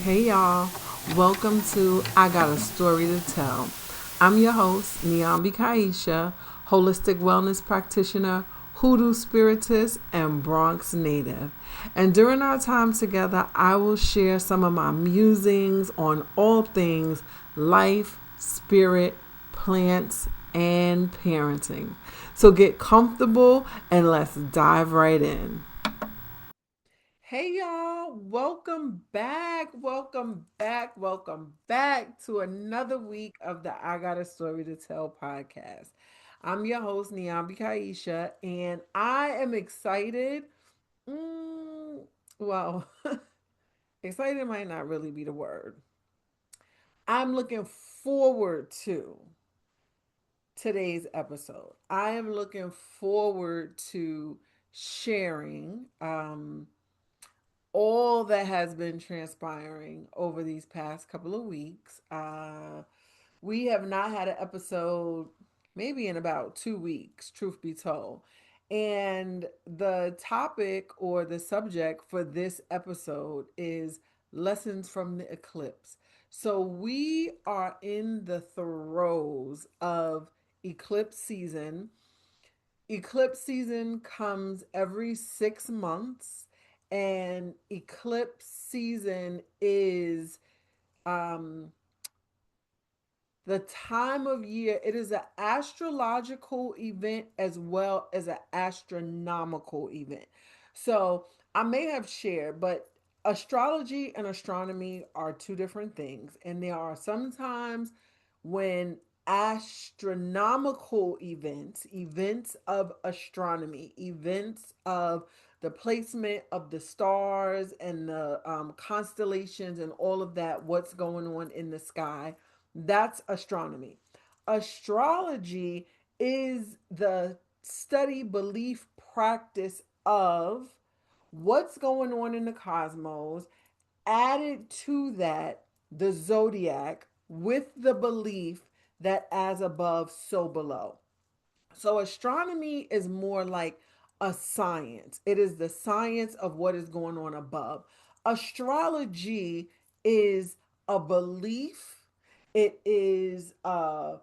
Hey y'all, welcome to I Got a Story to Tell. I'm your host, Niambi Kiesha, holistic wellness practitioner, hoodoo spiritist, and Bronx native. And during our time together, I will share some of my musings on all things life, spirit, plants, and parenting. So get comfortable and let's dive right in. Hey y'all, welcome back, welcome back to another week of the I Got a Story to Tell podcast. I'm your host, Niambi Kiesha, and I am excited. Mm, well, excited might not really be the word. I'm looking forward to today's episode. I am looking forward to sharing. All that has been transpiring over these past couple of weeks. We have not had an episode maybe in about 2 weeks, truth be told. And the topic or the subject for this episode is lessons from the eclipse. So we are in the throes of eclipse season. Eclipse season comes every 6 months, and eclipse season is um, the time of year. It is an astrological event as well as an astronomical event. So I may have shared, but astrology and astronomy are two different things. And there are sometimes when astronomical events of astronomy, events of the placement of the stars and the constellations and all of that, what's going on in the sky, that's astronomy. Astrology is the study, belief, practice of what's going on in the cosmos, added to that the zodiac with the belief that as above, so below. So astronomy is more like a science. It is the science of what is going on above. Astrology is a belief. It is a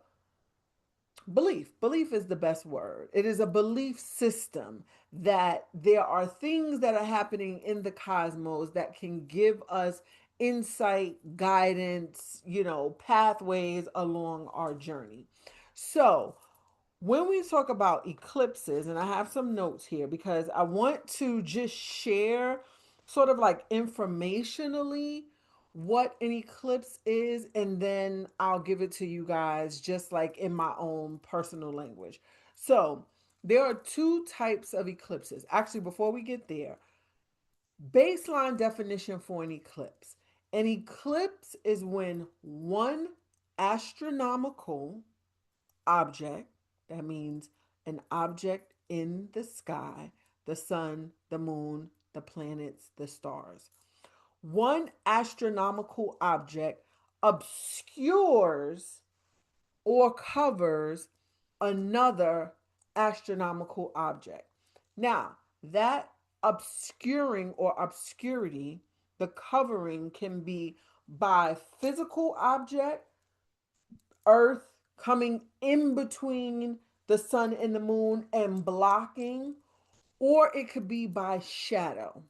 belief. Belief is the best word. It is a belief system that there are things that are happening in the cosmos that can give us insight, guidance, pathways along our journey. So, when we talk about eclipses, and I have some notes here because I want to just share sort of like informationally what an eclipse is, and then I'll give it to you guys just like in my own personal language. So, there are two types of eclipses. Actually, before we get there, baseline definition for an eclipse. An eclipse is when one astronomical object, that means an object in the sky, the sun, the moon, the planets, the stars. One astronomical object obscures or covers another astronomical object. Now, that obscuring or obscurity, the covering can be by physical object, Earth coming in between the sun and the moon and blocking, or it could be by shadow,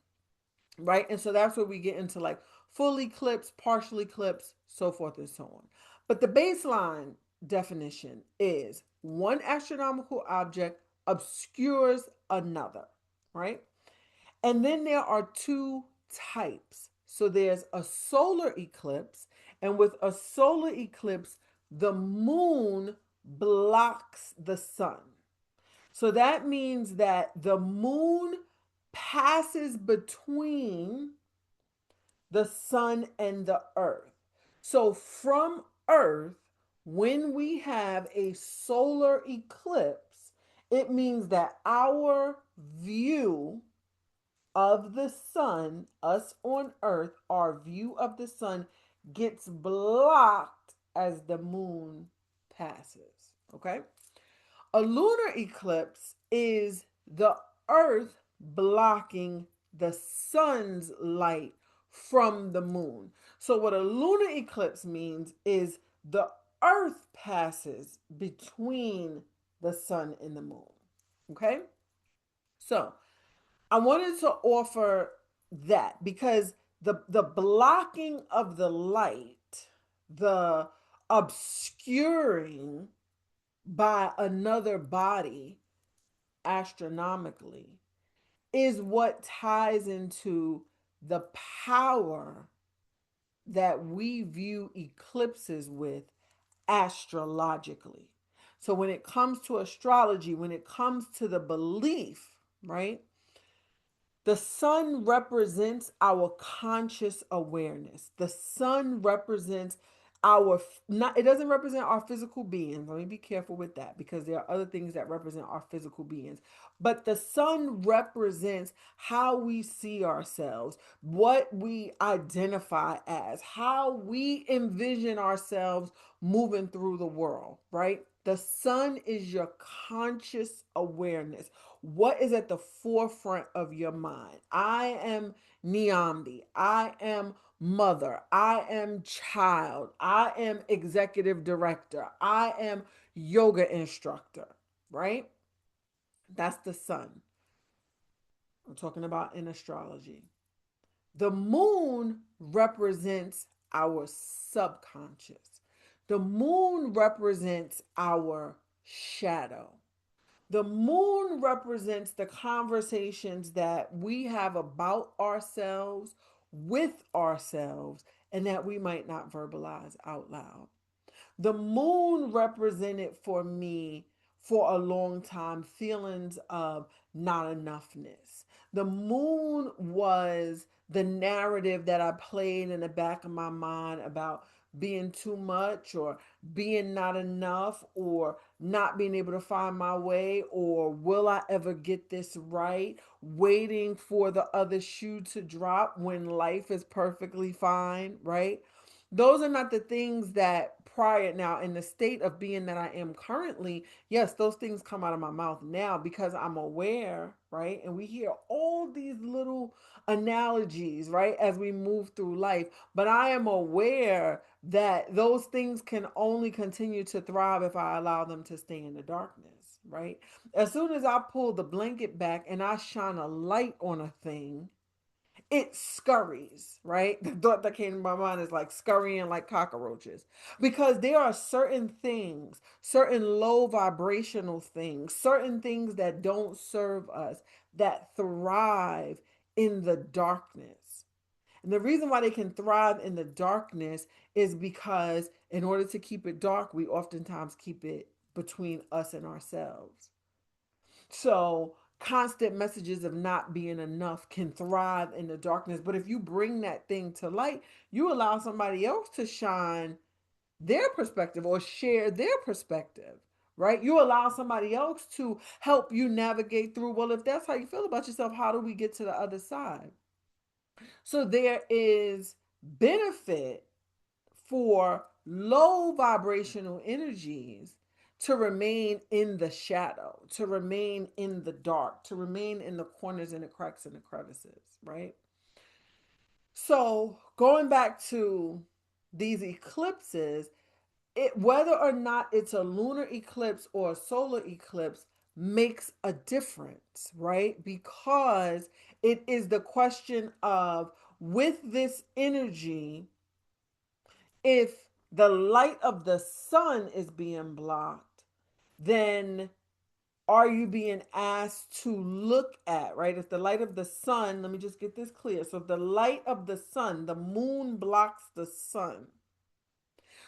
right? And so that's where we get into like full eclipse, partial eclipse, so forth and so on. But the baseline definition is one astronomical object obscures another, right? And then there are two types. So there's a solar eclipse, and with a solar eclipse, the moon blocks the sun. So that means that the moon passes between the sun and the earth. So from earth, when we have a solar eclipse, it means that our view of the sun, us on earth, our view of the sun gets blocked as the moon passes. Okay? A lunar eclipse is the earth blocking the sun's light from the moon. So, what a lunar eclipse means is the earth passes between the sun and the moon. Okay? So, I wanted to offer that because the blocking of the light, the obscuring by another body astronomically is what ties into the power that we view eclipses with astrologically. So when it comes to astrology, when it comes to the belief, right? The sun represents our conscious awareness. The sun represents our not, it doesn't represent our physical beings. Let me be careful with that because there are other things that represent our physical beings. But the sun represents how we see ourselves, what we identify as, how we envision ourselves moving through the world, right? The sun is your conscious awareness. What is at the forefront of your mind? I am Niambi. I am mother. I am child. I am executive director. I am yoga instructor, right? That's the sun. I'm talking about in astrology. The moon represents our subconscious. The moon represents our shadow. The moon represents the conversations that we have about ourselves, with ourselves, and that we might not verbalize out loud. The moon represented for me for a long time feelings of not enoughness. The moon was the narrative that I played in the back of my mind about being too much or being not enough or not being able to find my way or will I ever get this right, waiting for the other shoe to drop when life is perfectly fine, right? Those are not the things that prior now in the state of being that I am currently, yes, those things come out of my mouth now because I'm aware, right? And we hear all these little analogies, right, as we move through life. But I am aware that those things can only continue to thrive if I allow them to stay in the darkness, right? As soon as I pull the blanket back and I shine a light on a thing, it scurries, right? The thought that came to my mind is like scurrying like cockroaches. Because there are certain things, certain low vibrational things, certain things that don't serve us that thrive in the darkness. And the reason why they can thrive in the darkness is because in order to keep it dark, we oftentimes keep it between us and ourselves. So constant messages of not being enough can thrive in the darkness. But if you bring that thing to light, you allow somebody else to shine their perspective or share their perspective, right? You allow somebody else to help you navigate through, well, if that's how you feel about yourself, how do we get to the other side? So there is benefit for low vibrational energies to remain in the shadow, to remain in the dark, to remain in the corners and the cracks and the crevices, right? So going back to these eclipses, whether or not it's a lunar eclipse or a solar eclipse makes a difference, right? Because it is the question of with this energy, if the light of the sun is being blocked, then are you being asked to look at, right? If the light of the sun, let me just get this clear. So if the light of the sun, the moon blocks the sun.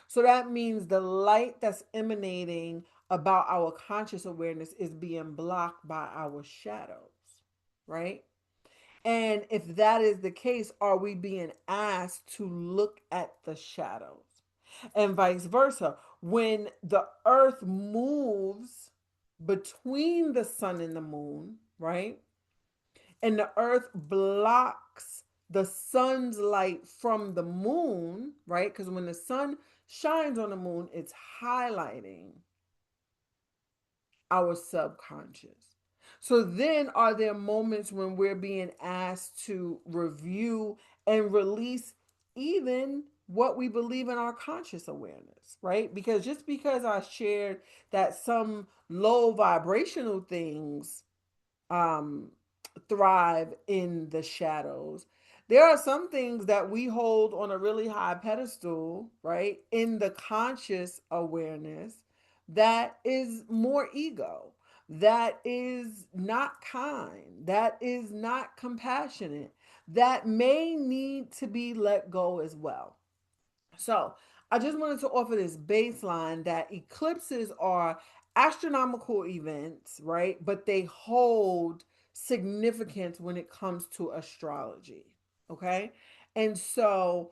So that means the light that's emanating about our conscious awareness is being blocked by our shadows, right? And if that is the case, are we being asked to look at the shadows? And vice versa. When the earth moves between the sun and the moon, right? And the earth blocks the sun's light from the moon, right? Because when the sun shines on the moon, it's highlighting our subconscious. So then are there moments when we're being asked to review and release even what we believe in our conscious awareness, right? Because just because I shared that some low vibrational things um, thrive in the shadows. There are some things that we hold on a really high pedestal, right? In the conscious awareness that is more ego, that is not kind, that is not compassionate, that may need to be let go as well. So I just wanted to offer this baseline that eclipses are astronomical events, right? But they hold significance when it comes to astrology. Okay. And so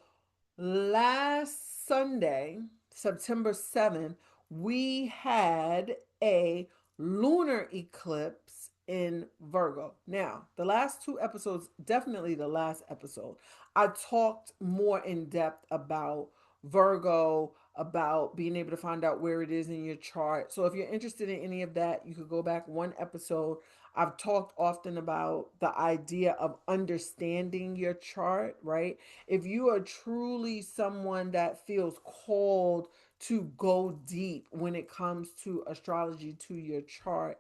last Sunday, September 7th, we had a lunar eclipse in Virgo. Now, the last two episodes, definitely the last episode, I talked more in depth about Virgo, about being able to find out where it is in your chart. So if you're interested in any of that, you could go back one episode. I've talked often about the idea of understanding your chart, right? If you are truly someone that feels called to go deep when it comes to astrology, to your chart,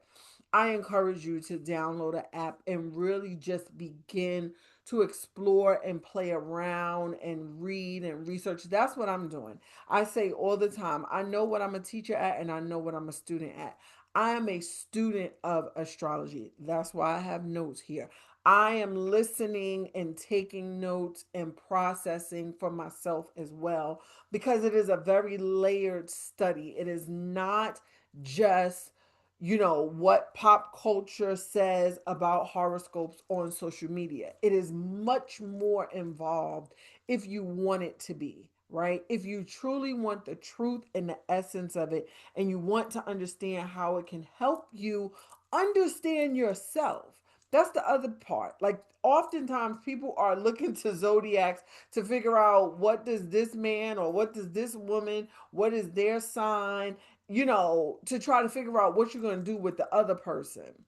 I encourage you to download an app and really just begin to explore and play around and read and research. That's what I'm doing. I say all the time, I know what I'm a teacher at and I know what I'm a student at. I am a student of astrology. That's why I have notes here. I am listening and taking notes and processing for myself as well because it is a very layered study. It is not just what pop culture says about horoscopes on social media. It is much more involved if you want it to be, right? If you truly want the truth and the essence of it, and you want to understand how it can help you understand yourself. That's the other part. Like oftentimes people are looking to zodiacs to figure out what does this man or what does this woman, what is their sign, to try to figure out what you're going to do with the other person.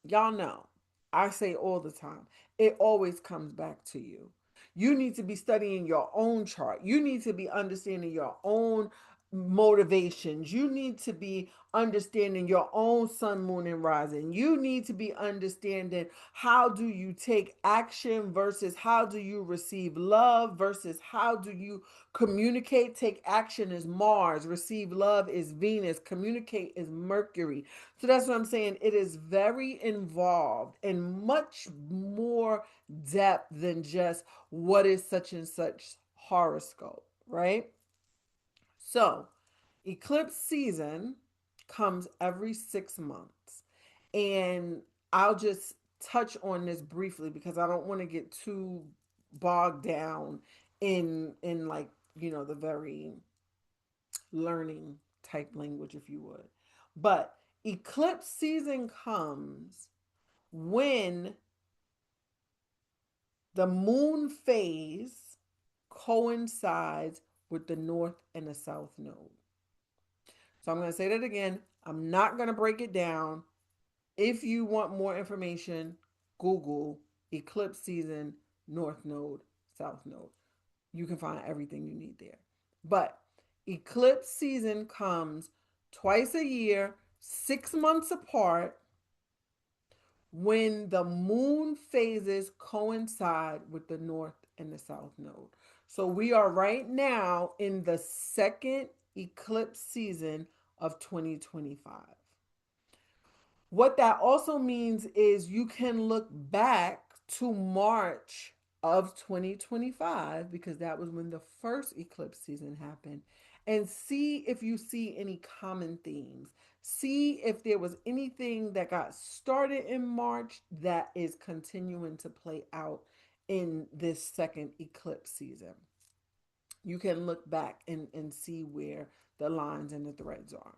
Y'all know, I say all the time, it always comes back to you. You need to be studying your own chart. You need to be understanding your own motivations. You need to be understanding your own sun, moon, and rising. You need to be understanding how do you take action versus how do you receive love versus how do you communicate. Take action is Mars, receive love is Venus, communicate is Mercury. So that's what I'm saying. It is very involved and much more depth than just what is such and such horoscope, right? So, eclipse season comes every 6 months. And I'll just touch on this briefly because I don't want to get too bogged down in like, the very learning type language, if you would. But eclipse season comes when the moon phase coincides with the north and the south node. So I'm going to say that again. I'm not going to break it down. If you want more information, Google eclipse season, north node, south node. You can find everything you need there. But eclipse season comes twice a year, 6 months apart, when the moon phases coincide with the north and the south node. So we are right now in the second eclipse season of 2025. What that also means is you can look back to March of 2025 because that was when the first eclipse season happened and see if you see any common themes. See if there was anything that got started in March that is continuing to play out in this second eclipse season. You can look back and see where the lines and the threads are.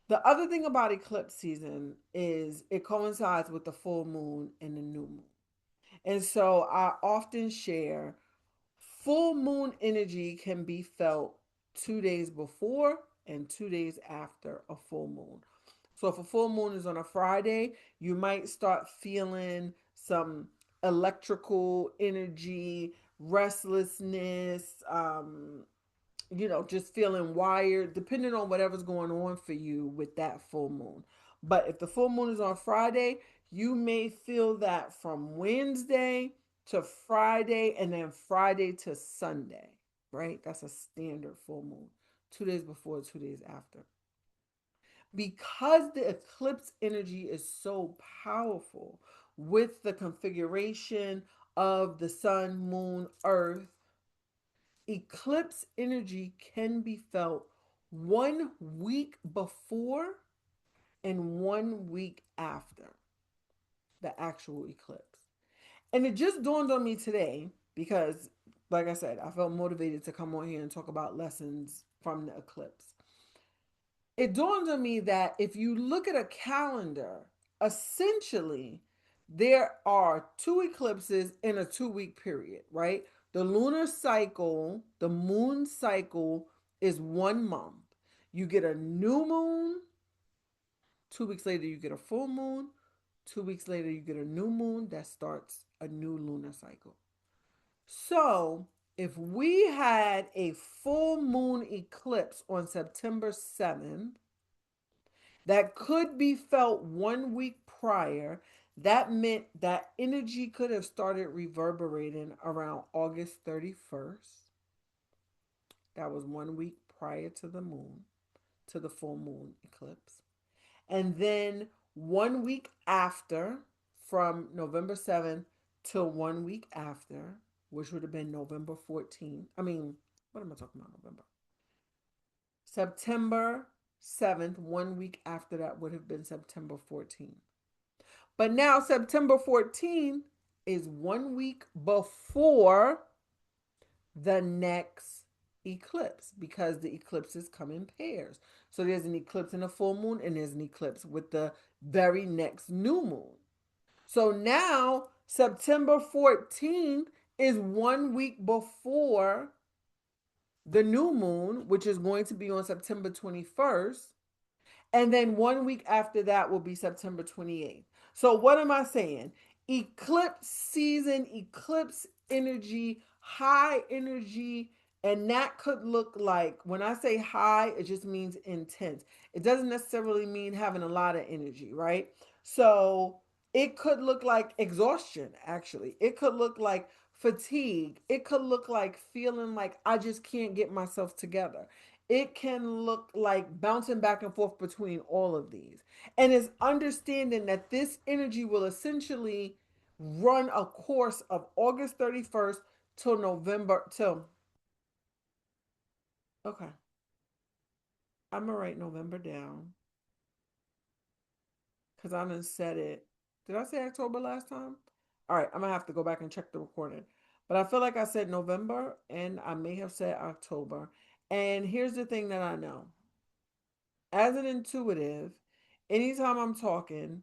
The other thing about eclipse season is it coincides with the full moon and the new moon. And so I often share full moon energy can be felt 2 days before and 2 days after a full moon. So if a full moon is on a Friday, you might start feeling some electrical energy, restlessness, just feeling wired, depending on whatever's going on for you with that full moon. But if the full moon is on Friday, you may feel that from Wednesday to Friday and then Friday to Sunday, right? That's a standard full moon. 2 days before, 2 days after. Because the eclipse energy is so powerful with the configuration of the sun, moon, earth, eclipse energy can be felt 1 week before and 1 week after the actual eclipse. And it just dawned on me today because, like I said, I felt motivated to come on here and talk about lessons from the eclipse. It dawned on me that if you look at a calendar, essentially, there are two eclipses in a 2 week period, right? The lunar cycle, the moon cycle is 1 month. You get a new moon, 2 weeks later, you get a full moon, 2 weeks later, you get a new moon that starts a new lunar cycle. So, if we had a full moon eclipse on September 7th, that could be felt 1 week prior, that meant that energy could have started reverberating around August 31st. That was 1 week prior to the moon, to the full moon eclipse. And then 1 week after, from November 7th till 1 week after, which would have been November 14th. I mean, what am I talking about? November. September 7th, 1 week after that would have been September 14th. But now September 14th is 1 week before the next eclipse because the eclipses come in pairs. So there's an eclipse in a full moon and there's an eclipse with the very next new moon. So now September 14th is 1 week before the new moon, which is going to be on September 21st. And then 1 week after that will be September 28th. So, what am I saying? Eclipse season, eclipse energy, high energy. And that could look like, when I say high, it just means intense. It doesn't necessarily mean having a lot of energy, right? So, it could look like exhaustion, actually. It could look like fatigue. It could look like feeling like I just can't get myself together. It can look like bouncing back and forth between all of these. And it's understanding that this energy will essentially run a course of August 31st till November, till, okay, I'm going to write November down because I done said it. Did I say October last time? All right, I'm going to have to go back and check the recording. But I feel like I said November and I may have said October. And here's the thing that I know, as an intuitive, anytime I'm talking,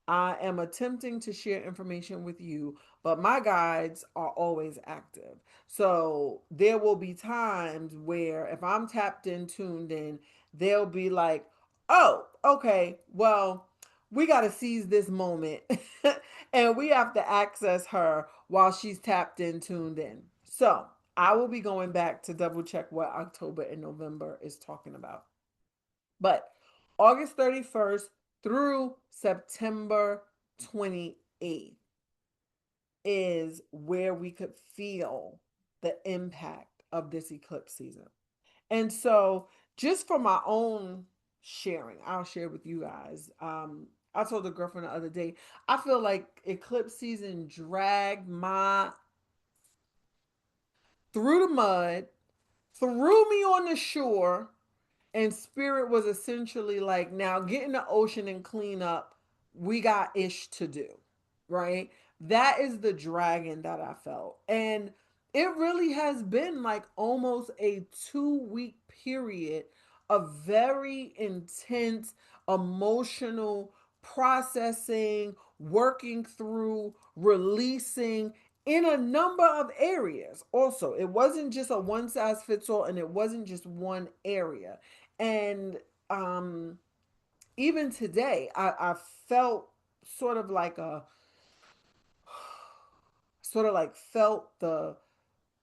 I am attempting to share information with you, but my guides are always active. So there will be times where if I'm tapped in, tuned in, they'll be like, oh, okay, well, we got to seize this moment and we have to access her while she's tapped in, tuned in. So I will be going back to double check what October and November is talking about. But August 31st through September 28th is where we could feel the impact of this eclipse season. And so, just for my own sharing, I'll share with you guys. I told a girlfriend the other day, I feel like eclipse season dragged my through the mud, threw me on the shore, and spirit was essentially like, now get in the ocean and clean up. We got ish to do, right? That is the dragon that I felt. And it really has been like almost a 2 week period of very intense emotional processing, working through, releasing in a number of areas. Also, it wasn't just a one size fits all and it wasn't just one area. And even today, I felt sort of like a sort of like felt the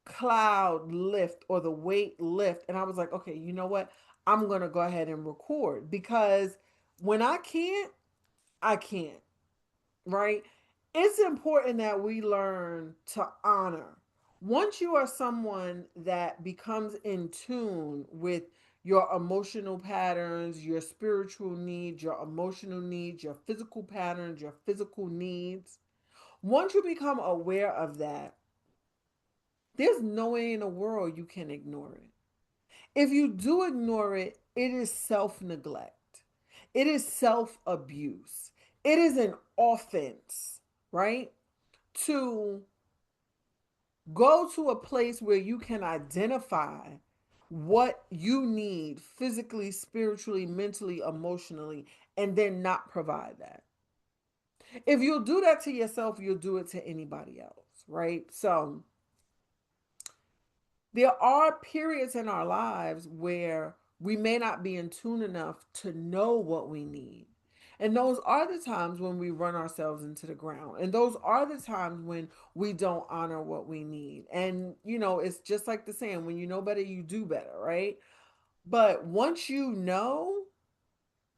cloud lift or the weight lift. And I was like, okay, you know what? I'm going to go ahead and record because when I can't, I can't, right? It's important that we learn to honor. Once you are someone that becomes in tune with your emotional patterns, your spiritual needs, your emotional needs, your physical patterns, your physical needs, once you become aware of that, there's no way in the world you can ignore it. If you do ignore it, it is self neglect, it is self abuse, it is an offense, right? To go to a place where you can identify what you need physically, spiritually, mentally, emotionally, and then not provide that. If you'll do that to yourself, you'll do it to anybody else, right? So, there are periods in our lives where we may not be in tune enough to know what we need. And those are the times when we run ourselves into the ground. And those are the times when we don't honor what we need. And, it's just like the saying, when you know better, you do better, right? But once you know,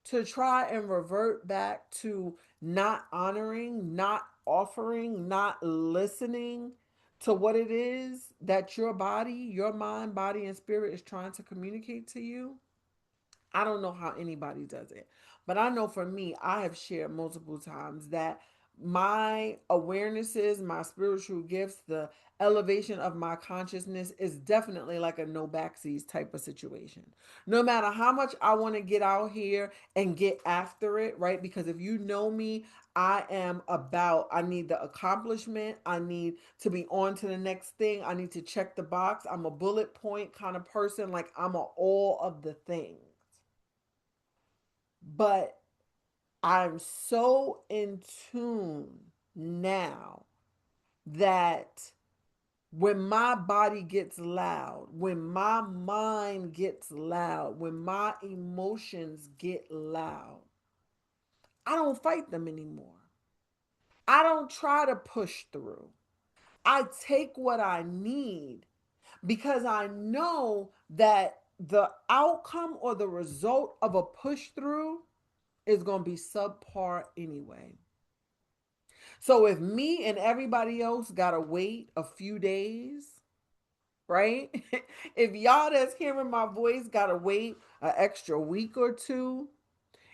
to try and revert back to not honoring, not offering, not listening to what it is that your body, your mind, body, and spirit is trying to communicate to you, I don't know how anybody does it, but I know for me, I have shared multiple times that my awarenesses, my spiritual gifts, the elevation of my consciousness is definitely like a no backsies type of situation. No matter how much I want to get out here and get after it, right? Because if you know me, I need the accomplishment. I need to be on to the next thing. I need to check the box. I'm a bullet point kind of person. Like I'm a all of the things. But I'm so in tune now that when my body gets loud, when my mind gets loud, when my emotions get loud, I don't fight them anymore. I don't try to push through. I take what I need because I know that the outcome or the result of a push through is going to be subpar anyway. So if me and everybody else got to wait a few days, right? If y'all that's hearing my voice got to wait an extra week or two,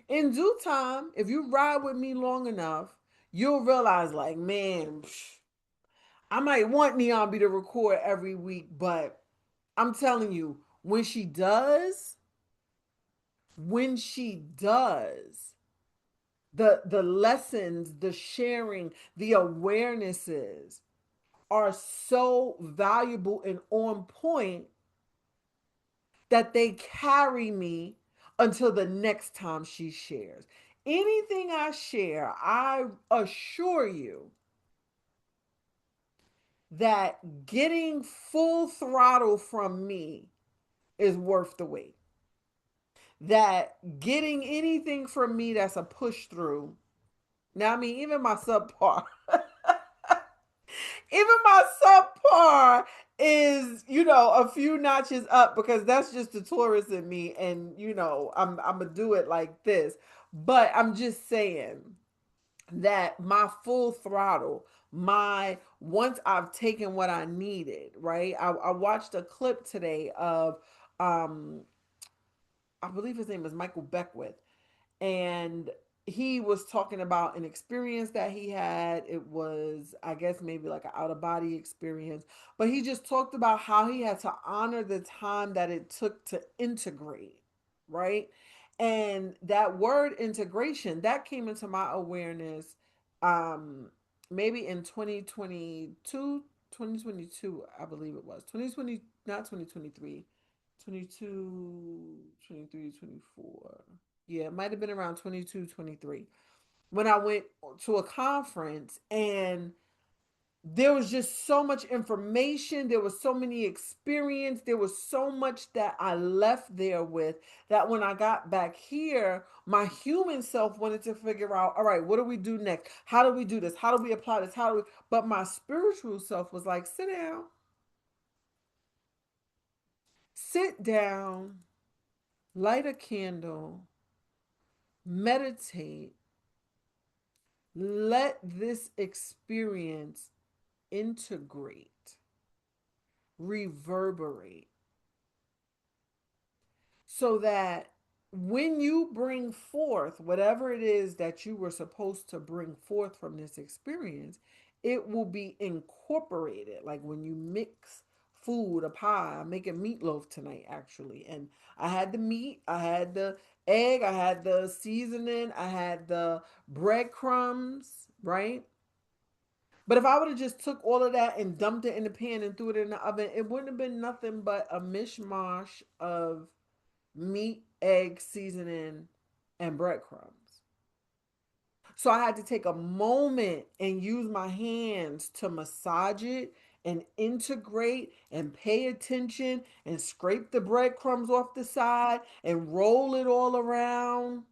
in due time, if you ride with me long enough, you'll realize, like, man, I might want Niambi to record every week, but I'm telling you, when she does, the lessons, the sharing, the awarenesses are so valuable and on point that they carry me until the next time she shares. Anything I share, I assure you that getting full throttle from me is worth the wait. That getting anything from me that's a push through. Now, I mean, even my subpar, even my subpar is, a few notches up because that's just the tourist in me. And, I'm going to do it like this. But I'm just saying that my full throttle, once I've taken what I needed, right? I watched a clip today of, um, I believe his name is Michael Beckwith, and he was talking about an experience that he had. It was, I guess, maybe like an out of body experience, but he just talked about how he had to honor the time that it took to integrate, right? And that word integration that came into my awareness, um maybe in 2022, I believe it was 2020, not 2023, 22, 23, 24. Yeah, it might have been around 22, 23 when I went to a conference, and there was just so much information, there was so many experience, there was so much that I left there with, that when I got back here, my human self wanted to figure out, all right, what do we do next? How do we do this? How do we apply this? How do we, but my spiritual self was like, sit down, sit down, light a candle, meditate, let this experience integrate, reverberate, so that when you bring forth whatever it is that you were supposed to bring forth from this experience, it will be incorporated. Like when you mix food, a pie, I'm making meatloaf tonight actually. And I had the meat, I had the egg, I had the seasoning, I had the breadcrumbs, right? But if I would have just took all of that and dumped it in the pan and threw it in the oven, it wouldn't have been nothing but a mishmash of meat, egg, seasoning, and breadcrumbs. So I had to take a moment and use my hands to massage it and integrate and pay attention and scrape the breadcrumbs off the side and roll it all around.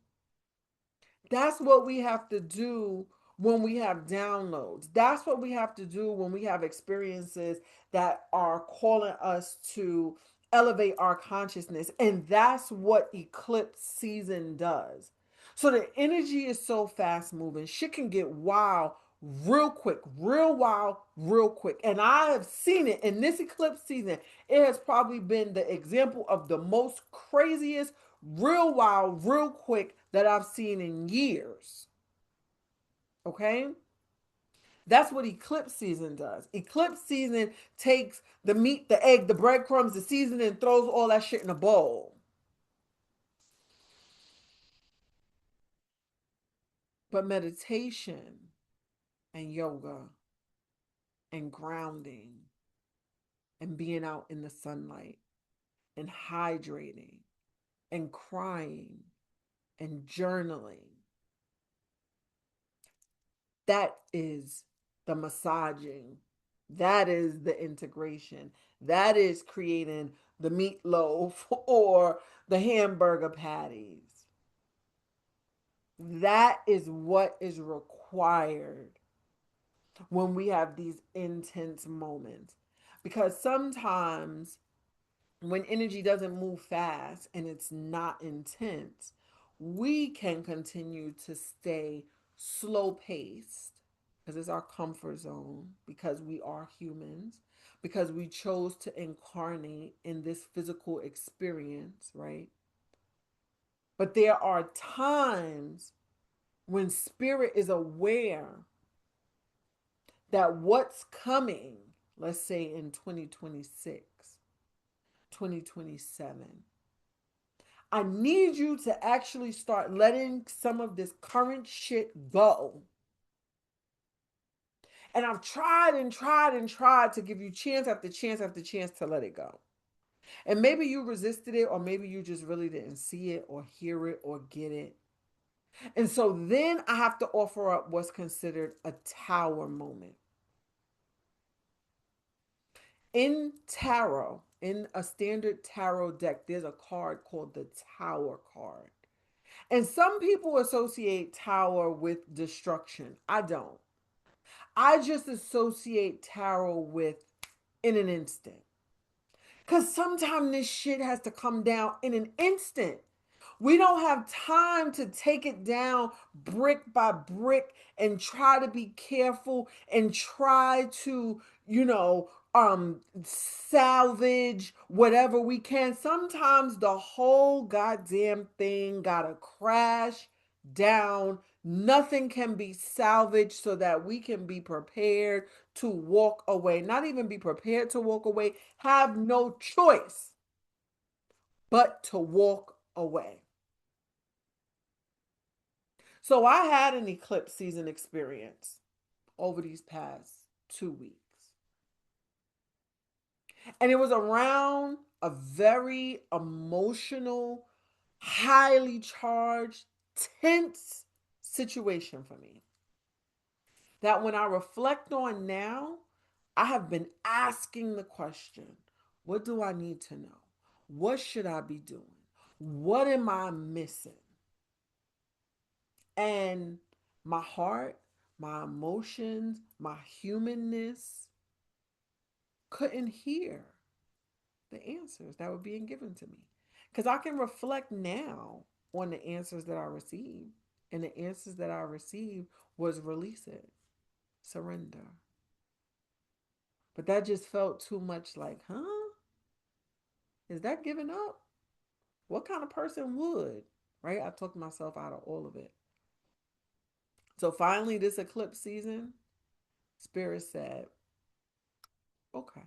That's what we have to do when we have downloads. That's what we have to do when we have experiences that are calling us to elevate our consciousness. And that's what eclipse season does. So the energy is so fast moving. Shit can get wild real quick, real wild, real quick. And I have seen it in this eclipse season. It has probably been the example of the most craziest, real wild, real quick that I've seen in years. Okay? That's what eclipse season does. Eclipse season takes the meat, the egg, the breadcrumbs, the seasoning, and throws all that shit in a bowl. But meditation and yoga and grounding and being out in the sunlight and hydrating and crying and journaling, that is the massaging. That is the integration. That is creating the meatloaf or the hamburger patties. That is what is required when we have these intense moments. Because sometimes when energy doesn't move fast and it's not intense, we can continue to stay slow paced because it's our comfort zone, because we are humans, because we chose to incarnate in this physical experience, right? But there are times when spirit is aware that what's coming, let's say in 2026, 2027, I need you to actually start letting some of this current shit go. And I've tried and tried and tried to give you chance after chance after chance to let it go. And maybe you resisted it, or maybe you just really didn't see it or hear it or get it. And so then I have to offer up what's considered a tower moment. In tarot, in a standard tarot deck, there's a card called the Tower card. And some people associate tower with destruction. I don't. I just associate tarot with in an instant. Because sometimes this shit has to come down in an instant. We don't have time to take it down brick by brick and try to be careful and try to, salvage whatever we can. Sometimes the whole goddamn thing gotta crash down. Nothing can be salvaged so that we can be prepared to walk away. Not even be prepared to walk away, have no choice but to walk away. So I had an eclipse season experience over these past 2 weeks. And it was around a very emotional, highly charged, tense situation for me. that when I reflect on now, I have been asking the question, what do I need to know? What should I be doing? What am I missing? And my heart, my emotions, my humanness couldn't hear the answers that were being given to me. Because I can reflect now on the answers that I received. And the answers that I received was release it, surrender. But that just felt too much like, huh? Is that giving up? What kind of person would? Right? I took myself out of all of it. So finally, this eclipse season, Spirit said, okay,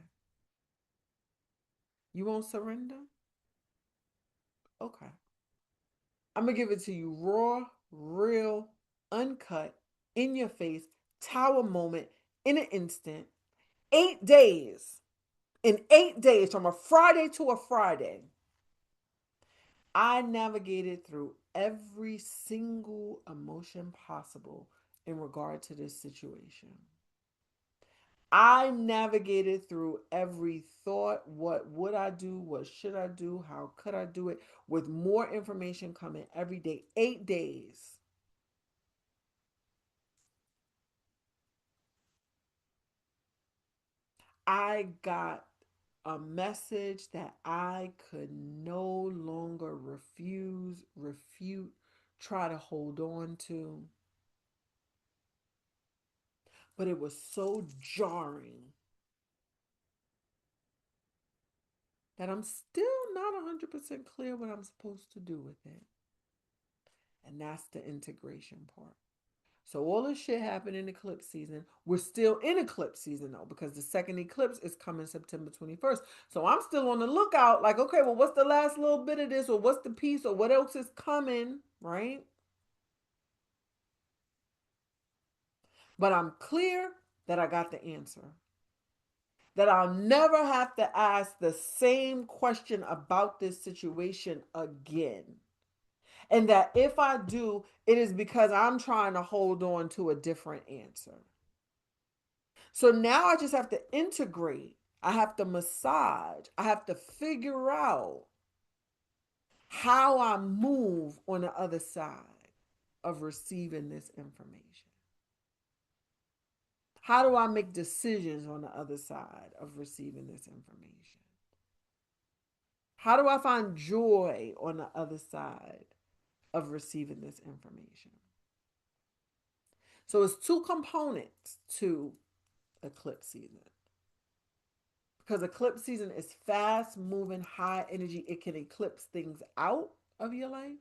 you won't surrender? Okay. I'm going to give it to you raw, real, uncut, in your face, tower moment, in an instant. 8 days. In 8 days, from a Friday to a Friday, I navigated through every single emotion possible in regard to this situation. I navigated through every thought. What would I do? What should I do? How could I do it? With more information coming every day. 8 days. I got a message that I could no longer refuse, refute, try to hold on to. But it was so jarring that I'm still not 100% clear what I'm supposed to do with it. And that's the integration part. So all this shit happened in eclipse season. We're still in eclipse season though, because the second eclipse is coming September 21st. So I'm still on the lookout, like, okay, well, what's the last little bit of this, or what's the piece, or what else is coming, right? But I'm clear that I got the answer. That I'll never have to ask the same question about this situation again. And that if I do, it is because I'm trying to hold on to a different answer. So now I just have to integrate. I have to massage. I have to figure out how I move on the other side of receiving this information. How do I make decisions on the other side of receiving this information? How do I find joy on the other side of receiving this information? So it's two components to eclipse season. Because eclipse season is fast moving, high energy. It can eclipse things out of your life.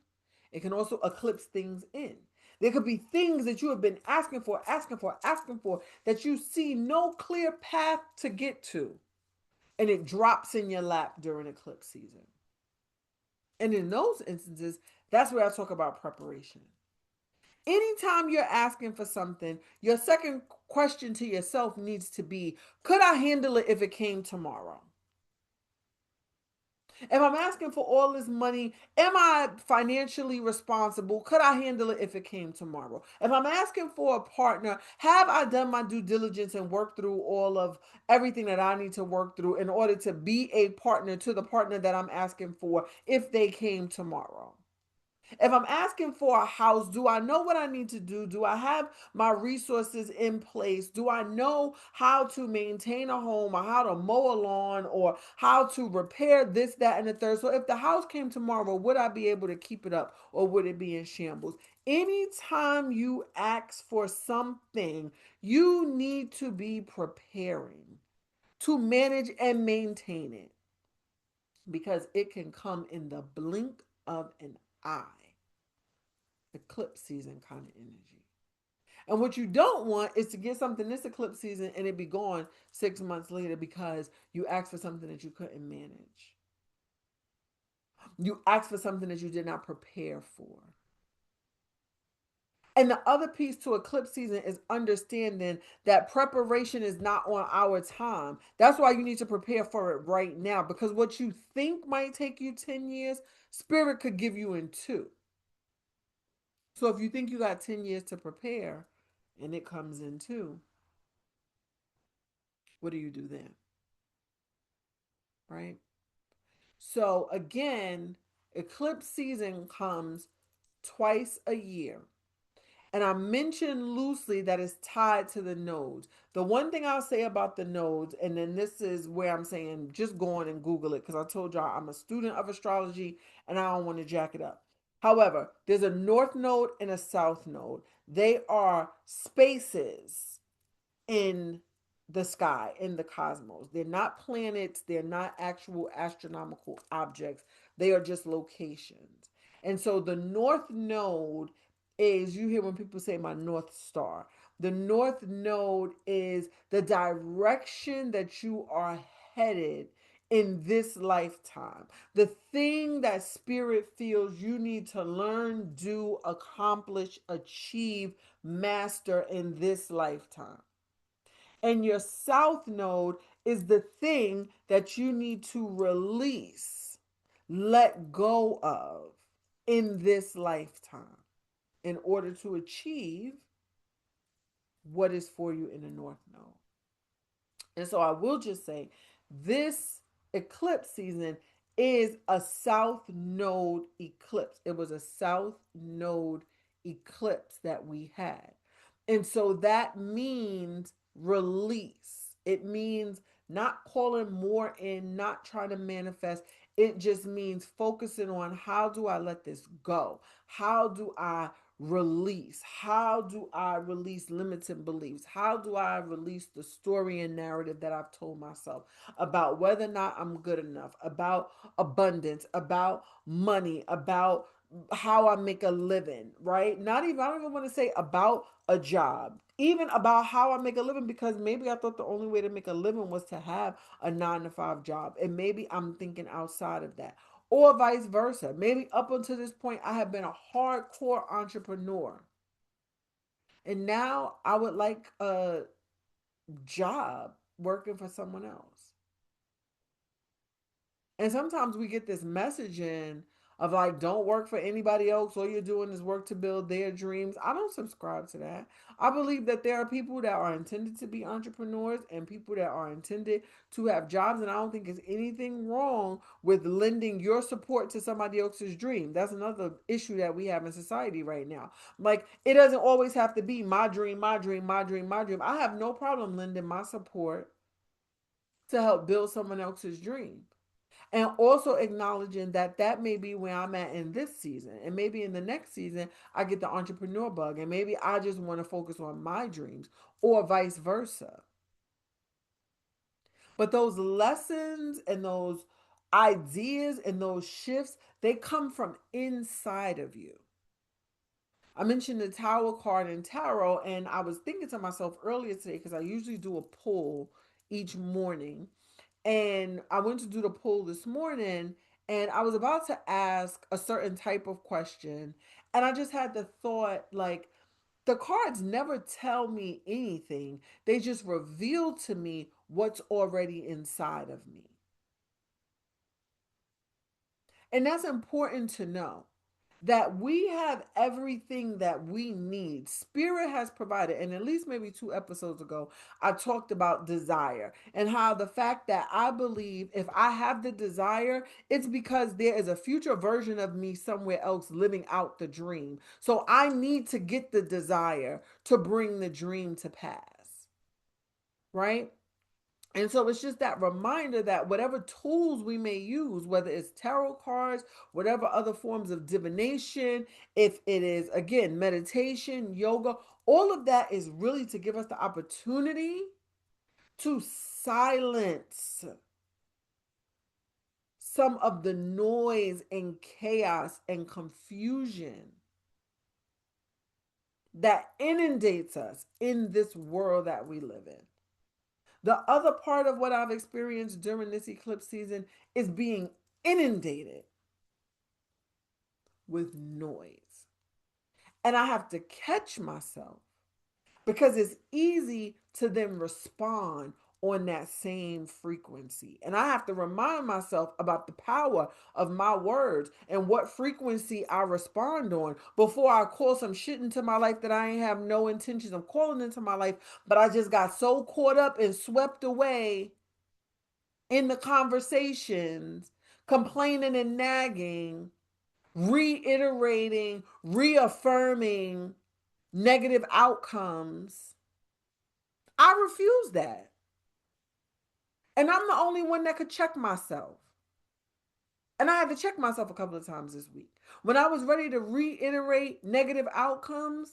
It can also eclipse things in. There could be things that you have been asking for, asking for, asking for, that you see no clear path to get to. And it drops in your lap during eclipse season. And in those instances, that's where I talk about preparation. Anytime you're asking for something, your second question to yourself needs to be, could I handle it if it came tomorrow? If I'm asking for all this money, am I financially responsible? Could I handle it if it came tomorrow? If I'm asking for a partner, have I done my due diligence and worked through all of everything that I need to work through in order to be a partner to the partner that I'm asking for if they came tomorrow? If I'm asking for a house, do I know what I need to do? Do I have my resources in place? Do I know how to maintain a home, or how to mow a lawn, or how to repair this, that, and the third? So if the house came tomorrow, would I be able to keep it up, or would it be in shambles? Anytime you ask for something, you need to be preparing to manage and maintain it, because it can come in the blink of an eye. Eclipse season kind of energy. And what you don't want is to get something this eclipse season and it be gone 6 months later because you asked for something that you couldn't manage. You asked for something that you did not prepare for. And the other piece to eclipse season is understanding that preparation is not on our time. That's why you need to prepare for it right now, because what you think might take you 10 years, spirit could give you in 2. So if you think you got 10 years to prepare, and it comes in too, what do you do then? Right? So again, eclipse season comes twice a year. And I mentioned loosely that it's tied to the nodes. The one thing I'll say about the nodes, and then this is where I'm saying just go on and Google it because I told y'all I'm a student of astrology and I don't want to jack it up. However, there's a north node and a south node. They are spaces in the sky, in the cosmos. They're not planets, they're not actual astronomical objects, they are just locations. And so the north node is, you hear when people say my north star. The north node is the direction that you are headed in this lifetime. The thing that spirit feels you need to learn, do, accomplish, achieve, master in this lifetime. And your south node is the thing that you need to release, let go of in this lifetime in order to achieve what is for you in the north node. And so I will just say this eclipse season is a south node eclipse. It was a south node eclipse that we had. And so that means release. It means not calling more in, not trying to manifest. It just means focusing on how do I let this go? How do I release? How do I release limited beliefs? How do I release the story and narrative that I've told myself about whether or not I'm good enough, about abundance, about money, about how I make a living, right? Not even, I don't even want to say about a job, even about how I make a living, because maybe I thought the only way to make a living was to have a 9 to 5 job. And maybe I'm thinking outside of that, or vice versa. Maybe up until this point, I have been a hardcore entrepreneur. And now I would like a job working for someone else. And sometimes we get this messaging of like, don't work for anybody else. All you're doing is work to build their dreams. I don't subscribe to that. I believe that there are people that are intended to be entrepreneurs and people that are intended to have jobs. And I don't think there's anything wrong with lending your support to somebody else's dream. That's another issue that we have in society right now. Like, it doesn't always have to be my dream, my dream, my dream, my dream. I have no problem lending my support to help build someone else's dream, and also acknowledging that that may be where I'm at in this season, and maybe in the next season I get the entrepreneur bug and maybe I just want to focus on my dreams, or vice versa. But those lessons and those ideas and those shifts, they come from inside of you. I mentioned the Tower card in tarot, and I was thinking to myself earlier today, because I usually do a pull each morning, and I went to do the poll this morning, and I was about to ask a certain type of question, and I just had the thought, like, the cards never tell me anything. They just reveal to me what's already inside of me. And that's important to know, that we have everything that we need. Spirit has provided. And at least maybe 2 episodes ago, I talked about desire and how the fact that I believe if I have the desire, it's because there is a future version of me somewhere else living out the dream. So I need to get the desire to bring the dream to pass. Right? And so it's just that reminder that whatever tools we may use, whether it's tarot cards, whatever other forms of divination, if it is, again, meditation, yoga, all of that is really to give us the opportunity to silence some of the noise and chaos and confusion that inundates us in this world that we live in. The other part of what I've experienced during this eclipse season is being inundated with noise. And I have to catch myself, because it's easy to then respond on that same frequency. And I have to remind myself about the power of my words and what frequency I respond on before I call some shit into my life that I ain't have no intentions of calling into my life, but I just got so caught up and swept away in the conversations, complaining and nagging, reiterating, reaffirming negative outcomes. I refuse that. And I'm the only one that could check myself. And I had to check myself a couple of times this week. When I was ready to reiterate negative outcomes,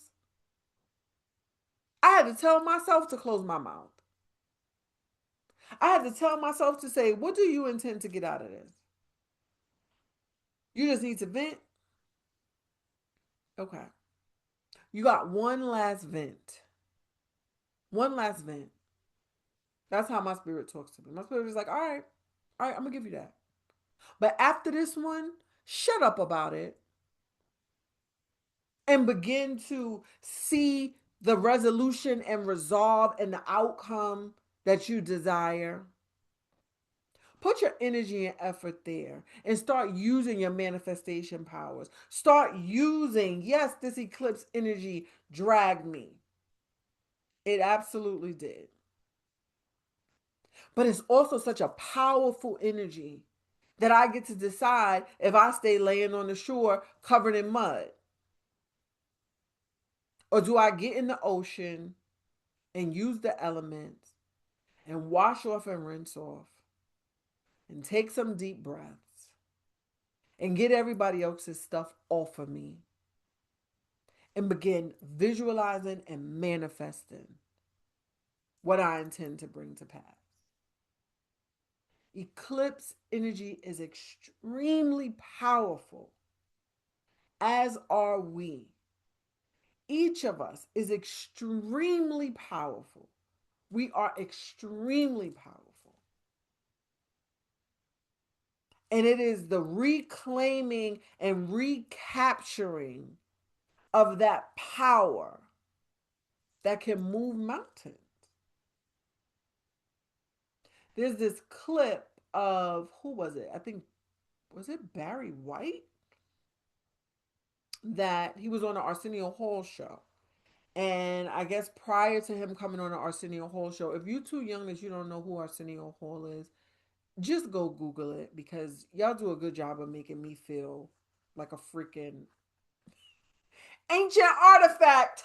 I had to tell myself to close my mouth. I had to tell myself to say, what do you intend to get out of this? You just need to vent? Okay. You got one last vent. One last vent. That's how my spirit talks to me. My spirit is like, all right, I'm going to give you that. But after this one, shut up about it and begin to see the resolution and resolve and the outcome that you desire. Put your energy and effort there and start using your manifestation powers. Start using, yes, this eclipse energy dragged me. It absolutely did. But it's also such a powerful energy that I get to decide if I stay laying on the shore covered in mud, or do I get in the ocean and use the elements and wash off and rinse off and take some deep breaths and get everybody else's stuff off of me and begin visualizing and manifesting what I intend to bring to pass. Eclipse energy is extremely powerful, as are we. Each of us is extremely powerful. We are extremely powerful. And it is the reclaiming and recapturing of that power that can move mountains. There's this clip of, who was it? I think, was it Barry White? That he was on the Arsenio Hall show. And I guess prior to him coming on the Arsenio Hall show, if you're too young that you don't know who Arsenio Hall is, just go Google it, because y'all do a good job of making me feel like a freaking ancient artifact.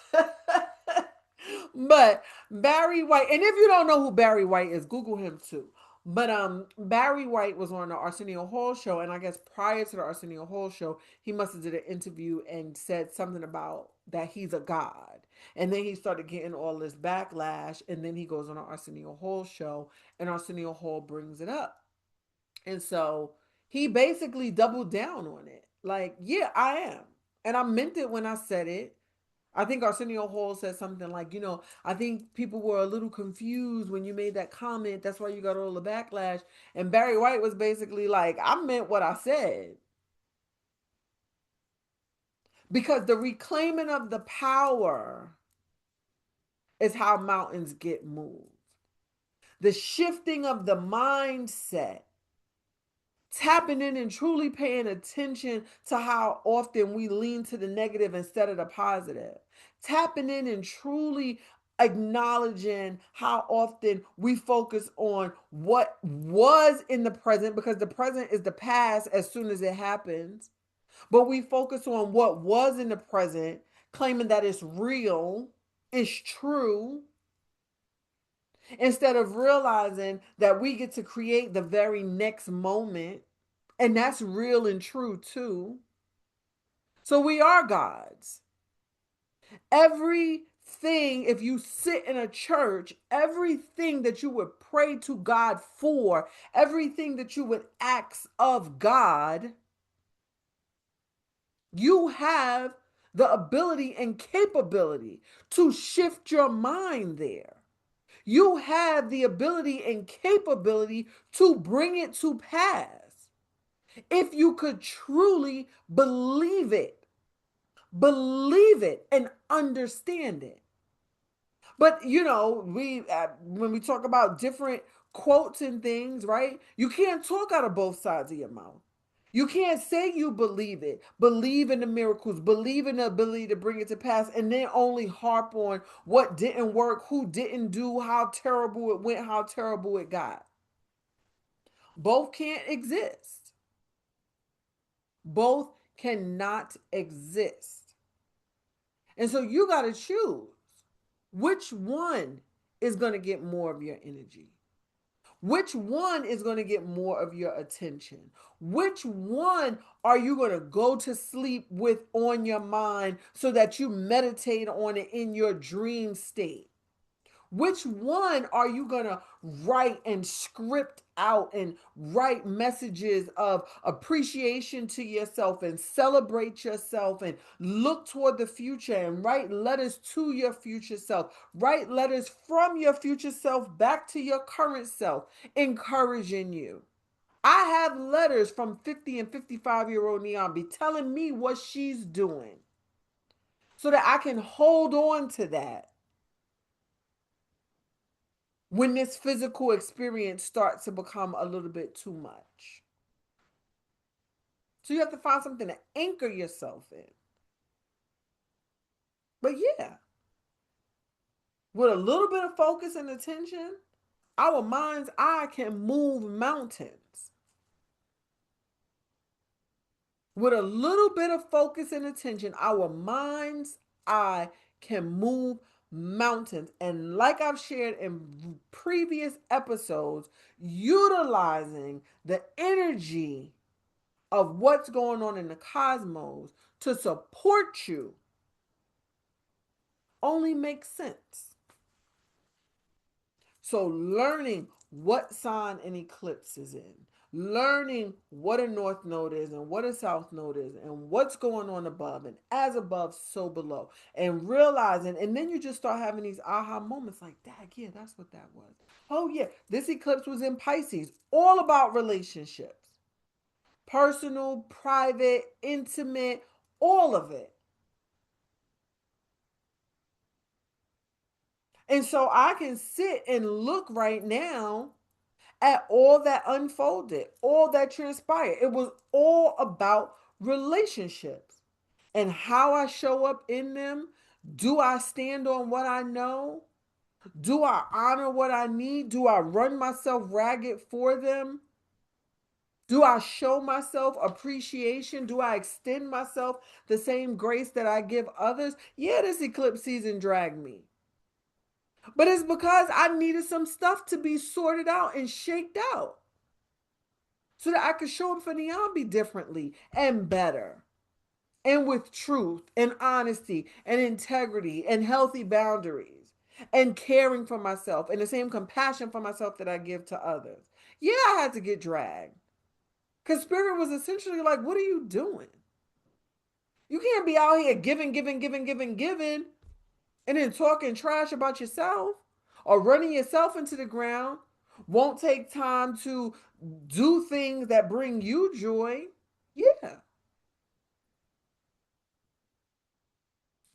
But Barry White, and if you don't know who Barry White is, Google him too. But Barry White was on the Arsenio Hall show, and I guess prior to the Arsenio Hall show, he must have did an interview and said something about that he's a god. And then he started getting all this backlash, and then he goes on the Arsenio Hall show, and Arsenio Hall brings it up. And so he basically doubled down on it. Like, yeah, I am. And I meant it when I said it. I think Arsenio Hall said something like, I think people were a little confused when you made that comment. That's why you got all the backlash. And Barry White was basically like, I meant what I said. Because the reclaiming of the power is how mountains get moved. The shifting of the mindset, tapping in and truly paying attention to how often we lean to the negative instead of the positive, tapping in and truly acknowledging how often we focus on what was in the present, because the present is the past as soon as it happens, but we focus on what was in the present, claiming that it's real, it's true, instead of realizing that we get to create the very next moment. And that's real and true too. So we are gods. Everything, if you sit in a church, everything that you would pray to God for, everything that you would ask of God, you have the ability and capability to shift your mind there. You have the ability and capability to bring it to pass if you could truly believe it and understand it. But we when we talk about different quotes and things, right? You can't talk out of both sides of your mouth. You can't say you believe it, believe in the miracles, believe in the ability to bring it to pass, and then only harp on what didn't work, who didn't do, how terrible it went, how terrible it got. Both can't exist. Both cannot exist. And so you got to choose which one is going to get more of your energy. Which one is going to get more of your attention? Which one are you going to go to sleep with on your mind so that you meditate on it in your dream state? Which one are you going to write and script out and write messages of appreciation to yourself and celebrate yourself and look toward the future and write letters to your future self? Write letters from your future self back to your current self, encouraging you. I have letters from 50 and 55-year-old Niambi telling me what she's doing so that I can hold on to that when this physical experience starts to become a little bit too much. So you have to find something to anchor yourself in. But yeah, with a little bit of focus and attention, our mind's eye can move mountains. With a little bit of focus and attention, our mind's eye can move mountains. And like I've shared in previous episodes, utilizing the energy of what's going on in the cosmos to support you only makes sense. So, learning what sign an eclipse is in, learning what a north node is and what a south node is, and what's going on above, and as above, so below, and realizing, and then you just start having these aha moments like, Dad, yeah, that's what that was. Oh, yeah, this eclipse was in Pisces, all about relationships, personal, private, intimate, all of it. And so I can sit and look right now at all that unfolded, all that transpired. It was all about relationships and how I show up in them. Do I stand on what I know? Do I honor what I need? Do I run myself ragged for them? Do I show myself appreciation? Do I extend myself the same grace that I give others? Yeah, this eclipse season dragged me. But it's because I needed some stuff to be sorted out and shaked out so that I could show up for Niambi differently and better and with truth and honesty and integrity and healthy boundaries and caring for myself and the same compassion for myself that I give to others. Yeah, I had to get dragged because Spirit was essentially like, what are you doing? You can't be out here giving, giving, giving, giving, giving, and then talking trash about yourself or running yourself into the ground. Won't take time to do things that bring you joy. Yeah.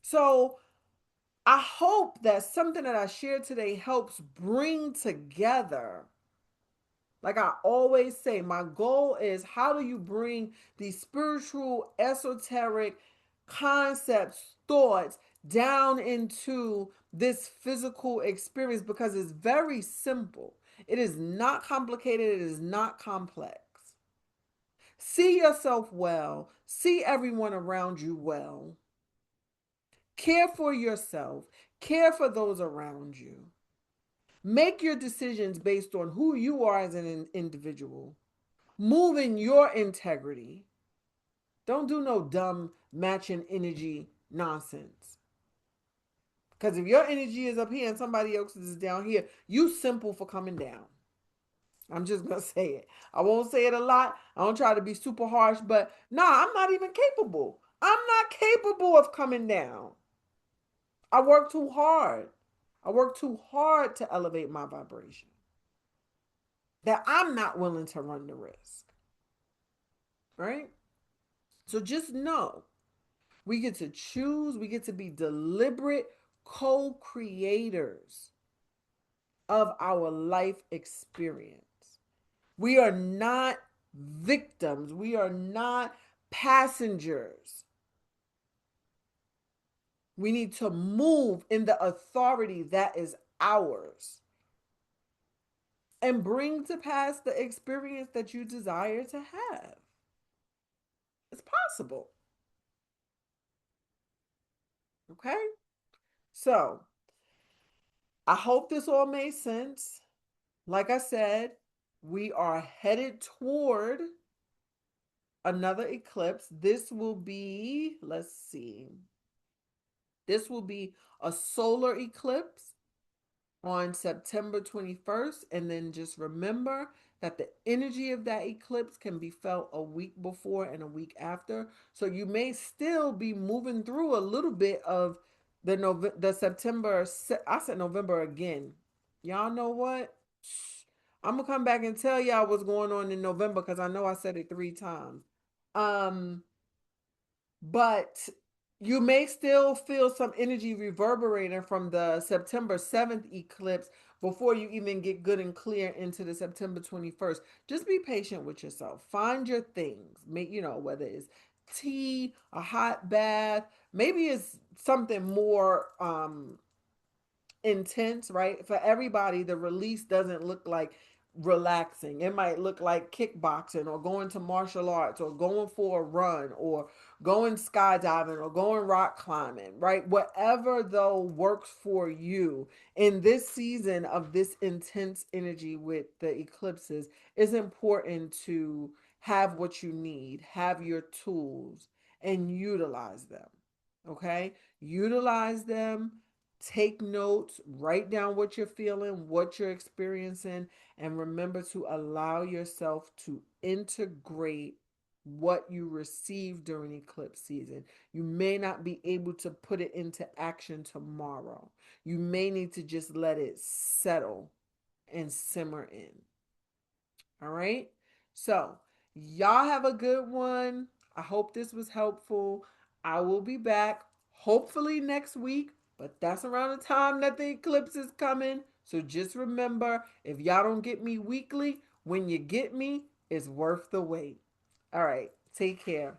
So I hope that something that I shared today helps bring together. Like I always say, my goal is how do you bring these spiritual, esoteric concepts, thoughts down into this physical experience because it's very simple. It is not complicated, it is not complex. See yourself well, see everyone around you well. Care for yourself, care for those around you. Make your decisions based on who you are as an individual. Move in your integrity. Don't do no dumb matching energy nonsense. Because if your energy is up here and somebody else's is down here, you simple for coming down. I'm just going to say it. I won't say it a lot. I don't try to be super harsh, but nah, I'm not even capable. I'm not capable of coming down. I work too hard. I work too hard to elevate my vibration. That I'm not willing to run the risk. Right? So just know we get to choose, we get to be deliberate co creators of our life experience. We are not victims, we are not passengers. We need to move in the authority that is ours and bring to pass the experience that you desire to have. It's possible. Okay? So, I hope this all made sense. Like I said, we are headed toward another eclipse. This will be, let's see, this will be a solar eclipse on September 21st. And then just remember that the energy of that eclipse can be felt a week before and a week after. So you may still be moving through a little bit of the September. I said November again. Y'all know what? I'm gonna come back and tell y'all what's going on in November because I know I said it 3 times. Um, but you may still feel some energy reverberating from the September 7th eclipse before you even get good and clear into the September 21st. Just be patient with yourself. Find your things. Make, whether it's tea, a hot bath, maybe it's something more intense, right? For everybody, the release doesn't look like relaxing. It might look like kickboxing or going to martial arts or going for a run or going skydiving or going rock climbing, right? Whatever though works for you in this season of this intense energy with the eclipses is important to have what you need, have your tools and utilize them. Okay? Utilize them. Take notes, write down what you're feeling, what you're experiencing, and remember to allow yourself to integrate what you receive during eclipse season. You may not be able to put it into action tomorrow. You may need to just let it settle and simmer in. All right. So, y'all have a good one. I hope this was helpful. I will be back hopefully next week, but that's around the time that the eclipse is coming. So, just remember if y'all don't get me weekly, when you get me, it's worth the wait. All right. Take care.